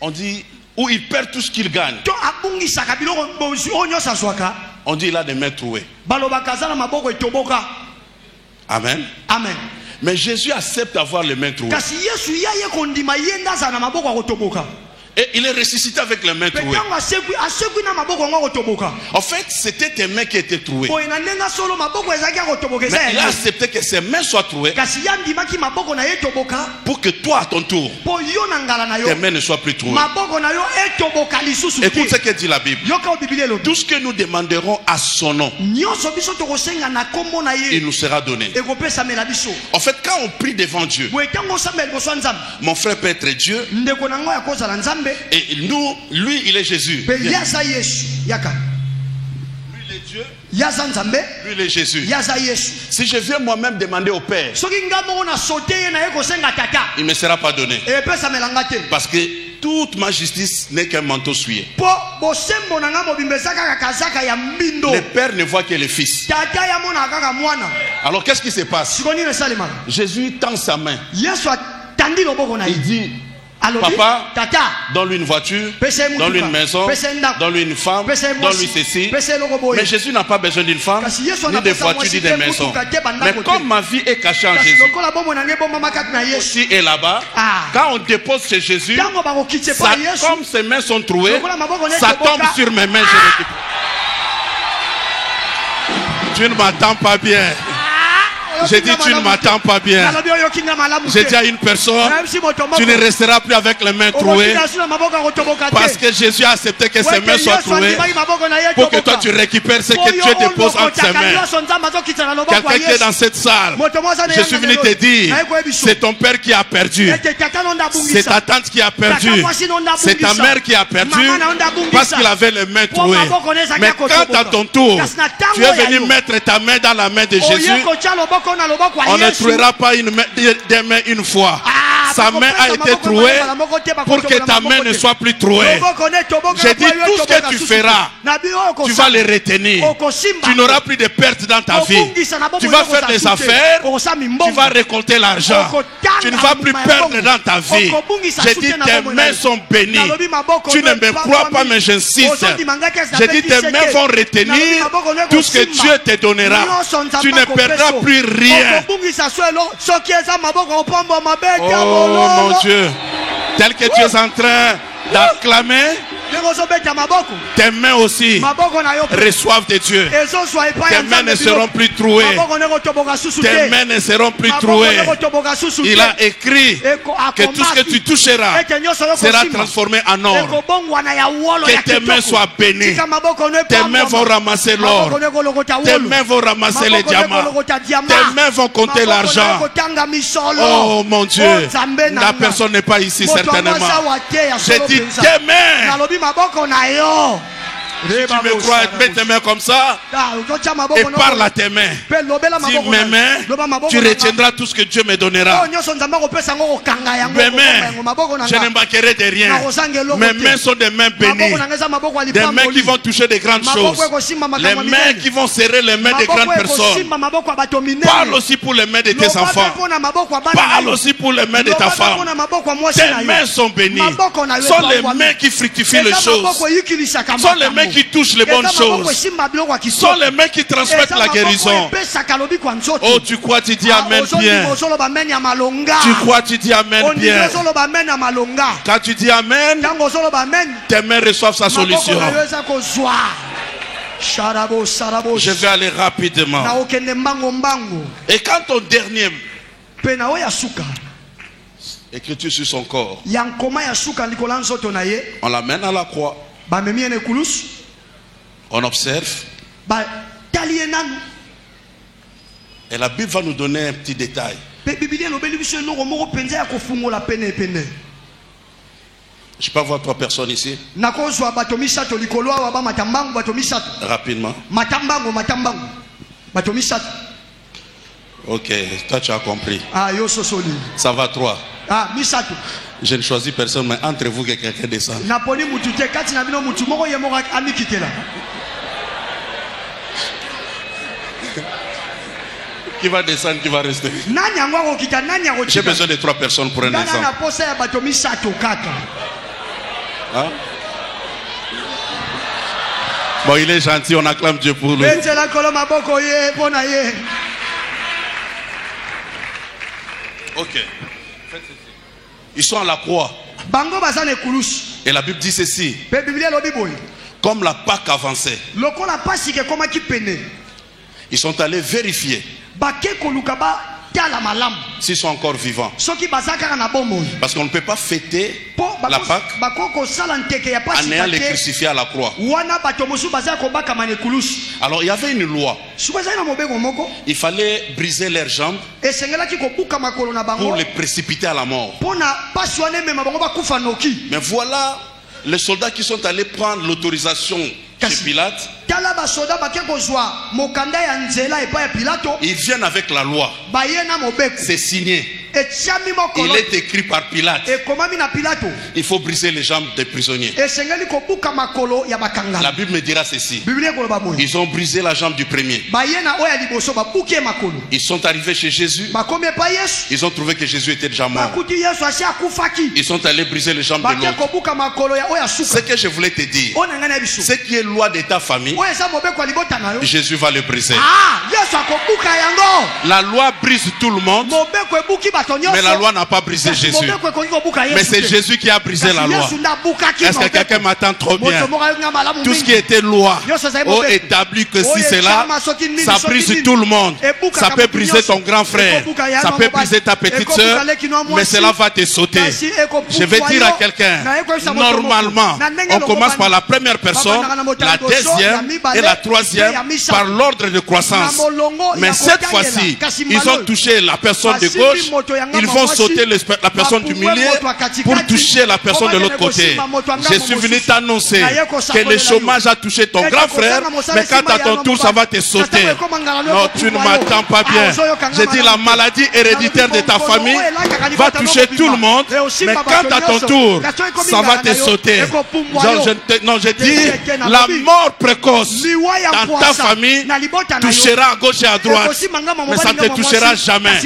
on dit ou il perd tout ce qu'il gagne, on dit il a des mains trouées. Amen. Amen. Mais Jésus accepte d'avoir les mains trouées. Et il est ressuscité avec les mains trouées. En fait, c'était tes mains qui étaient trouées. Mais il a accepté que ses mains soient trouées pour que toi, à ton tour, tes mains ne soient plus trouées. Écoute ce que dit la Bible. Tout ce que nous demanderons à son nom, il nous sera donné. En fait, quand on prie devant Dieu, mon frère peut être Dieu. Et nous, lui, il est Jésus. Lui, il est Dieu. Lui, il est Jésus. Si je viens moi-même demander au Père, il ne me sera pas donné. Parce que toute ma justice n'est qu'un manteau souillé. Le Père ne voit que le Fils. Alors qu'est-ce qui se passe? Jésus tend sa main. Il dit: Papa, donne-lui une voiture, donne-lui une maison, donne-lui une femme, donne-lui ceci. Mais Jésus n'a pas besoin d'une femme, ni de voiture, ni de maison. Mais comme ma vie est cachée en Jésus, aussi et là-bas, quand on dépose chez Jésus, ça, comme ses mains sont trouées, ça tombe sur mes mains, je récupère. Tu ne m'attends pas bien. J'ai dit tu ne m'attends pas bien. J'ai dit à une personne, tu ne resteras plus avec les mains trouées, parce que Jésus a accepté que ses mains soient trouées pour que toi tu récupères ce que Dieu dépose entre ses mains. Quelqu'un qui est dans cette salle, je suis venu te dire, c'est ton père qui a perdu, c'est ta tante qui a perdu, c'est ta mère qui a perdu parce qu'il avait les mains trouées. Mais quand à ton tour tu es venu mettre ta main dans la main de Jésus, on ne trouera pas des mains une fois. Sa main a été trouée pour que ta main ne soit plus trouée. J'ai dit tout ce que tu feras, tu vas les retenir. Tu n'auras plus de pertes dans ta vie. Tu vas faire des affaires, tu vas récolter l'argent. Tu ne vas plus perdre dans ta vie. J'ai dit tes mains sont bénies. Tu ne me crois pas mais j'insiste. J'ai dit tes mains vont retenir tout ce que Dieu te donnera. Tu ne perdras plus rien. Oh mon Dieu, tel que tu es en train d'acclamer, tes mains aussi reçoivent de Dieu. Tes mains ne seront plus trouées. Tes mains ne seront plus trouées. Il a écrit que tout ce que tu toucheras sera transformé en or. Que tes mains soient bénies. Tes mains vont ramasser l'or. Tes mains vont ramasser les diamants. Tes mains vont compter l'argent. Oh mon Dieu, la personne n'est pas ici certainement. J'ai dit tes mains Si tu me crois, mets tes mains comme ça et parle à tes mains. Dis mes mains, tu retiendras tout ce que Dieu me donnera. Mes mains, je ne manquerai de rien. Mes mains sont des mains bénies. Des mains qui vont toucher des grandes choses. Les mains qui vont serrer les mains des grandes personnes. Parle aussi pour les mains de tes enfants. Parle aussi pour les mains de ta femme. Tes mains sont bénies. Sont les mains qui fructifient les choses. Sont les mains qui touchent les bonnes choses. Sont les mains qui transmettent la guérison. Oh, tu crois, tu dis amen bien. Tu crois, tu dis amen bien. Quand tu dis amen, tes mains reçoivent sa solution. Je vais aller rapidement. Et quand ton dernier écriture sur son corps, on l'amène à la croix. On observe. Et la Bible va nous donner un petit détail. Je peux voir 3 personnes ici. Rapidement. Ok, toi tu as compris. Ça va 3. Je ne choisis personne, mais entre vous que quelqu'un descend. Qui va descendre, qui va rester? J'ai besoin de 3 personnes pour un exemple. Hein? Bon, il est gentil, on acclame Dieu pour lui. Ok. Ils sont à la croix. Et la Bible dit ceci. Comme la Pâque avançait, ils sont allés vérifier s'ils sont encore vivants. Parce qu'on ne peut pas fêter la Pâque en ayant les crucifiés à la croix. Alors il y avait une loi. Il fallait briser leurs jambes pour les précipiter à la mort. Mais voilà les soldats qui sont allés prendre l'autorisation chez Pilate. Ils viennent avec la loi. C'est signé. Il est écrit par Pilate. Il faut briser les jambes des prisonniers. La Bible me dira ceci. Ils ont brisé la jambe du premier. Ils sont arrivés chez Jésus. Ils ont trouvé que Jésus était déjà mort. Ils sont allés briser les jambes de l'autre. Ce que je voulais te dire, ce qui est loi de ta famille, Jésus va le briser. La loi brise tout le monde, mais la loi n'a pas brisé Jésus. Mais c'est Jésus qui a brisé la loi. Est-ce que quelqu'un m'attend trop bien? Tout ce qui était loi, établi que si c'est là, ça brise tout le monde. Ça peut briser ton grand frère, ça peut briser ta petite soeur, mais cela va te sauter. Je vais dire à quelqu'un, normalement, on commence par la première personne, la deuxième et la troisième par l'ordre de croissance. Mais cette fois-ci, ils ont touché la personne de gauche, ils vont sauter la personne du milieu pour toucher la personne de l'autre côté. Je suis venu t'annoncer que le chômage a touché ton grand frère, mais quand à ton tour, ça va te sauter. Non, tu ne m'attends pas bien. J'ai dit la maladie héréditaire de ta famille va toucher tout le monde, mais quand à ton tour, ça va te sauter. Non, je dis la mort précoce dans ta famille touchera à gauche et à droite, mais ça ne te touchera jamais.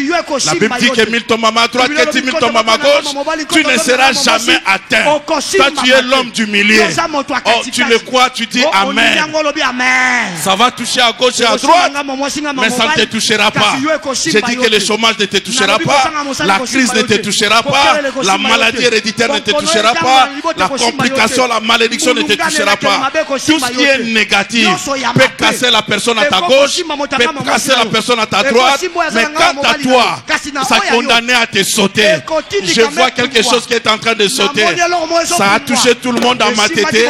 La Bible dit que mille tombent à ma droite, que 10 000 tombent à ma gauche, tu ne seras jamais atteint. Toi, tu es l'homme du milieu. Oh, tu le crois, tu dis amen. Ça va toucher à gauche et à droite, mais ça ne te touchera pas. J'ai dit que le chômage ne te touchera pas, la crise ne te touchera pas, la maladie héréditaire ne te touchera pas, la complication, la malédiction ne te touchera pas. Tout ce qui est négatif peut casser la personne à ta gauche, peut casser la personne à ta droite, mais quant à toi, ça condamné à te sauter. Je vois quelque chose qui est en train de sauter. Ça a touché tout le monde à Matete,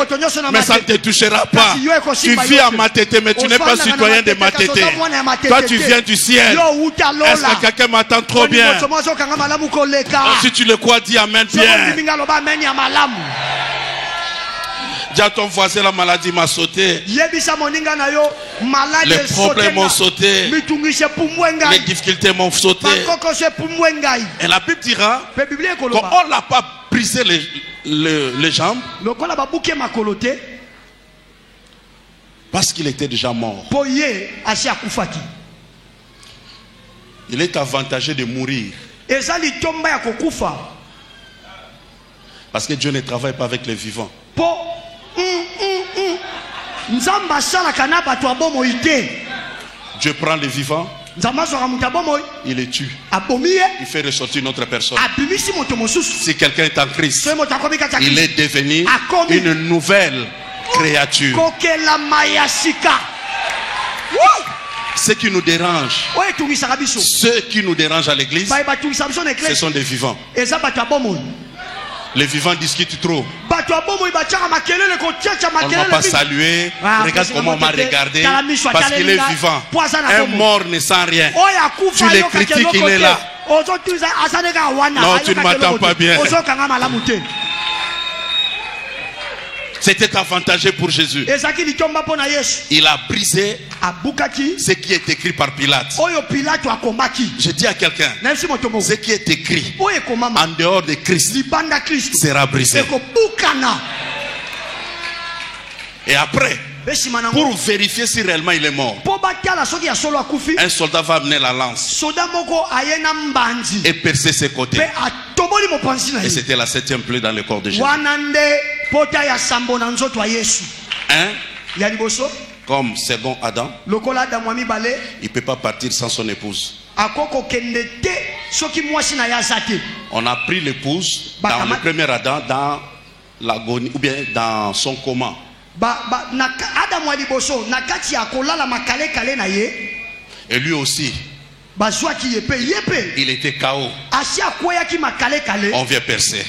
mais ça ne te touchera pas. Tu vis à Matete, mais tu n'es pas citoyen de Matete. Toi, tu viens du ciel. Est-ce que quelqu'un m'attend trop bien? Si tu le crois, dis amen bien. Dis à ton voisin, la maladie m'a sauté. Les problèmes m'ont sauté. Les difficultés m'ont sauté. Et la Bible dira qu'on ne l'a pas brisé les jambes. Parce qu'il était déjà mort. Il est avantagé de mourir. Parce que Dieu ne travaille pas avec les vivants. Dieu prend les vivants, il les tue. Il fait ressortir une autre personne. Si quelqu'un est en Christ, il est devenu une nouvelle créature. Ce qui nous dérange, à l'église, ce sont des vivants. Les vivants discutent trop. On ne va pas saluer. Regarde comment on m'a regardé. Parce qu'il est vivant. Un mort ne sent rien. Tu les critiques, il est là. Non, tu ne m'attends pas bien. C'était avantageux pour Jésus. Il a brisé ce qui est écrit par Pilate. Je dis à quelqu'un, ce qui est écrit en dehors de Christ sera brisé. Et après, pour vérifier si réellement il est mort, un soldat va amener la lance et percer ses côtés. Et c'était la 7e plaie dans le corps de Jésus. Comme second Adam, il ne peut pas partir sans son épouse. On a pris l'épouse dans le premier Adam, dans l'agonie ou bien dans son coma. Et lui aussi, il était KO. On vient percer.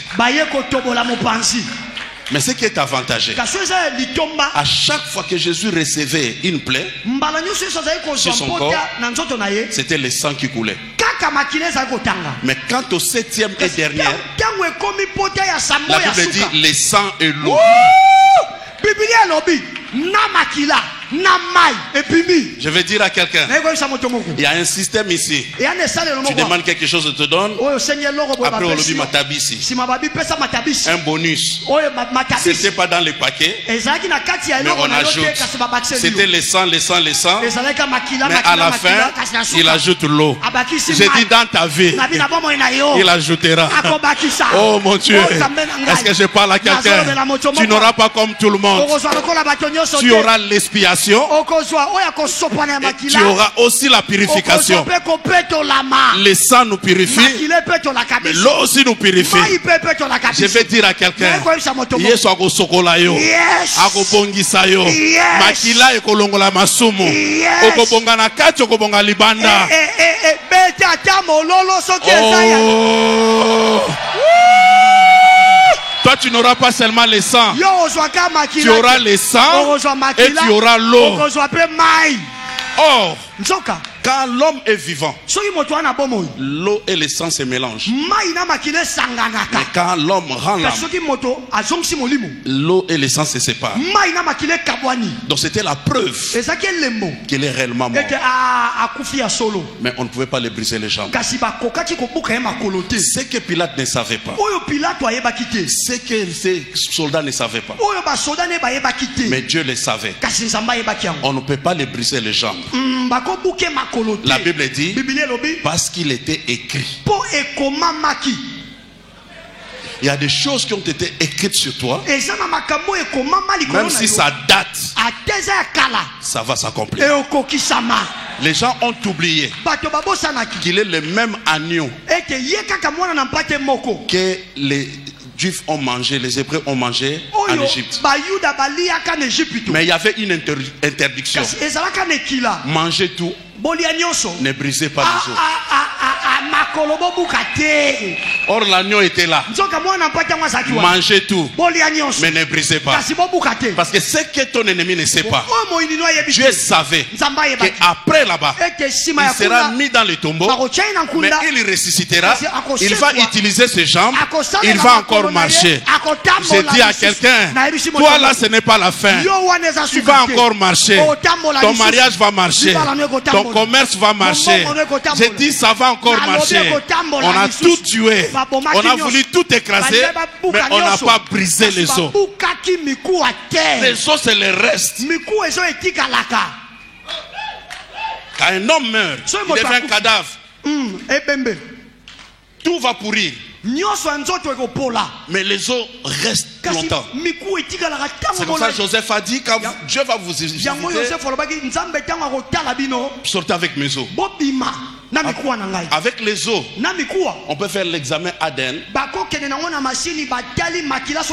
Mais ce qui est avantageux, à chaque fois que Jésus recevait une plaie sur son corps, c'était le sang qui coulait. Mais quant au 7e et dernier, la Bible dit le sang est lourd. Je vais dire à quelqu'un, il y a un système ici. Tu demandes quelque chose, je te donne. Après on le matabisi, un bonus. C'était pas dans les paquets, mais on ajoute. C'était les sangs. Mais à la fin, il ajoute l'eau. J'ai dit dans ta vie, il ajoutera. Oh mon Dieu, est-ce que je parle à quelqu'un? Tu n'auras pas comme tout le monde. Tu auras l'expiation. Tu auras aussi la purification. Le sang nous purifie, mais l'eau aussi nous purifie. Je vais dire à quelqu'un, Yesu akosokola yo, akobongisa yo, makila ekolongola masumu, okobonga na kati okobonga libanda. Toi, tu n'auras pas seulement le sang, tu auras le sang et tu auras l'eau. Or, quand l'homme est vivant, l'eau et le sang se mélangent. Mais quand l'homme rend l'âme, l'eau et le sang se séparent. Donc c'était la preuve qu'il est réellement mort. Mais on ne pouvait pas les briser les jambes. Ce que Pilate ne savait pas, ce que ces soldats ne savaient pas, mais Dieu le savait. On ne peut pas les briser les jambes. La Bible dit parce qu'il était écrit. Il y a des choses qui ont été écrites sur toi. Même si ça date, ça va s'accomplir. Les gens ont oublié qu'il est le même agneau que les Juifs ont mangé, les Hébreux ont mangé en Égypte. Mais il y avait une interdiction. Mangez tout, ne brisez pas les os. Or l'agneau était là. Mangez tout, mais ne brisez pas. Parce que ce que ton ennemi ne sait pas, Dieu savait qu'après là-bas, il sera mis dans le tombeau, mais il ressuscitera, il va utiliser ses jambes, il va encore marcher. J'ai dit à quelqu'un, toi là ce n'est pas la fin, tu vas encore marcher, ton mariage va marcher, ton commerce va marcher. J'ai dit ça va encore marcher. On a tout tué, on a voulu tout écraser, mais on n'a pas brisé les os. Les os c'est le reste. Quand un homme meurt, il devient un cadavre. Tout va pourrir. Mais les os restent longtemps. C'est comme ça que Joseph a dit, quand Dieu va vous visiter, sortez avec mes os. Avec les os, on peut faire l'examen ADN.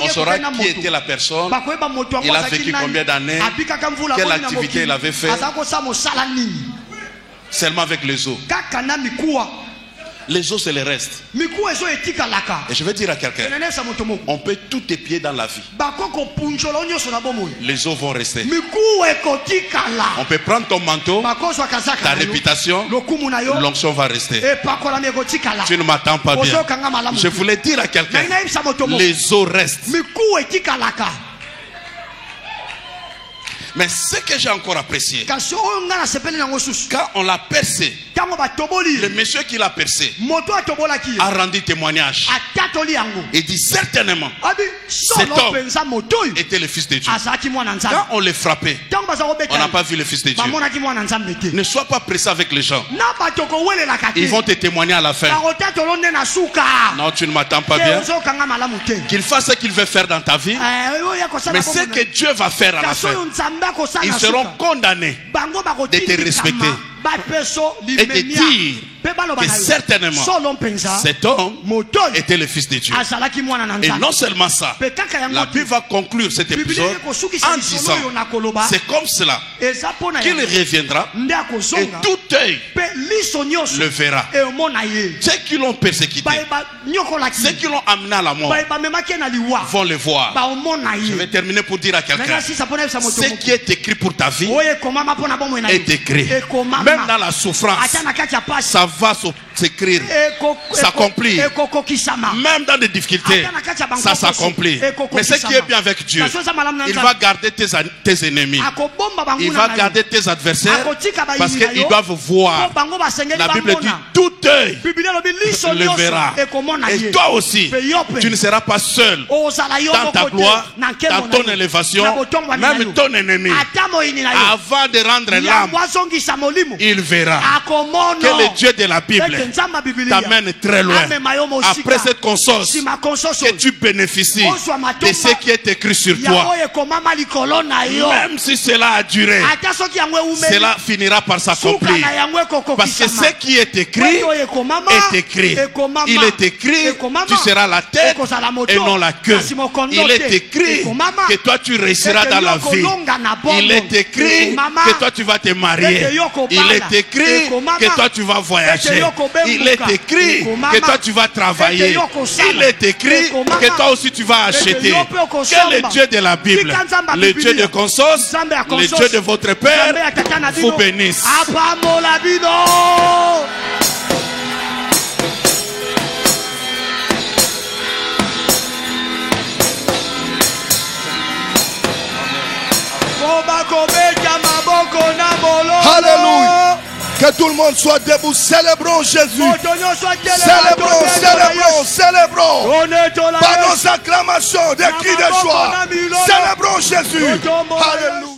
On saura qui était la personne, il a vécu combien d'années, quelle activité il avait fait. Seulement avec les os. Les os c'est le reste. Et je vais dire à quelqu'un, on peut tout épier dans la vie, les os vont rester. On peut prendre ton manteau, ta réputation, l'onction va rester. Tu ne m'attends pas bien. Je voulais dire à quelqu'un, les os restent. Mais ce que j'ai encore apprécié, quand on l'a percé, le monsieur qui l'a percé a rendu témoignage et dit certainement cet homme était le fils de Dieu. Quand on le frappait, on n'a pas vu le fils de Dieu. Ne sois pas pressé avec les gens, ils vont te témoigner à la fin. Non, tu ne m'attends pas bien. Qu'il fasse ce qu'il veut faire dans ta vie, mais ce que Dieu va faire à la fin, ils seront condamnés de te respecter et de dire que certainement cet homme était le fils de Dieu. Et non seulement ça, la Bible va conclure cet épisode en disant, c'est comme cela qu'il reviendra et tout œil le verra. Ceux qui l'ont persécuté, ceux qui l'ont amené à la mort vont le voir. Je vais terminer pour dire à quelqu'un, ce qui est écrit pour ta vie est écrit. Même dans la souffrance, ça va s'écrire, s'accomplir. Même dans des difficultés, ça s'accomplit. Mais ce qui est bien avec Dieu, il va garder tes ennemis, il va garder tes adversaires, parce qu'ils doivent voir. La Bible dit tout œil le verra. Et toi aussi, tu ne seras pas seul dans ta gloire, dans ton élévation. Même ton ennemi, avant de rendre l'âme, il verra. Que le Dieu de la Bible t'amène très loin. Après cette conscience, que tu bénéficies de ce qui est écrit sur toi. Même si cela a duré, cela finira par s'accomplir. Parce que ce qui est écrit est écrit. Il est écrit, tu seras la tête et non la queue. Il est écrit que toi tu réussiras dans la vie. Il est écrit que toi tu vas te marier. Il est écrit que toi tu vas voyager. Il est écrit que toi tu vas travailler. Il est écrit que toi aussi tu vas acheter. Que le Dieu de la Bible, le Dieu de conscience, le Dieu de votre Père vous bénisse. Alléluia. Que tout le monde soit debout. Célébrons Jésus. Célébrons, célébrons, célébrons. Par nos acclamations, des cris de joie. Célébrons Jésus. Alléluia.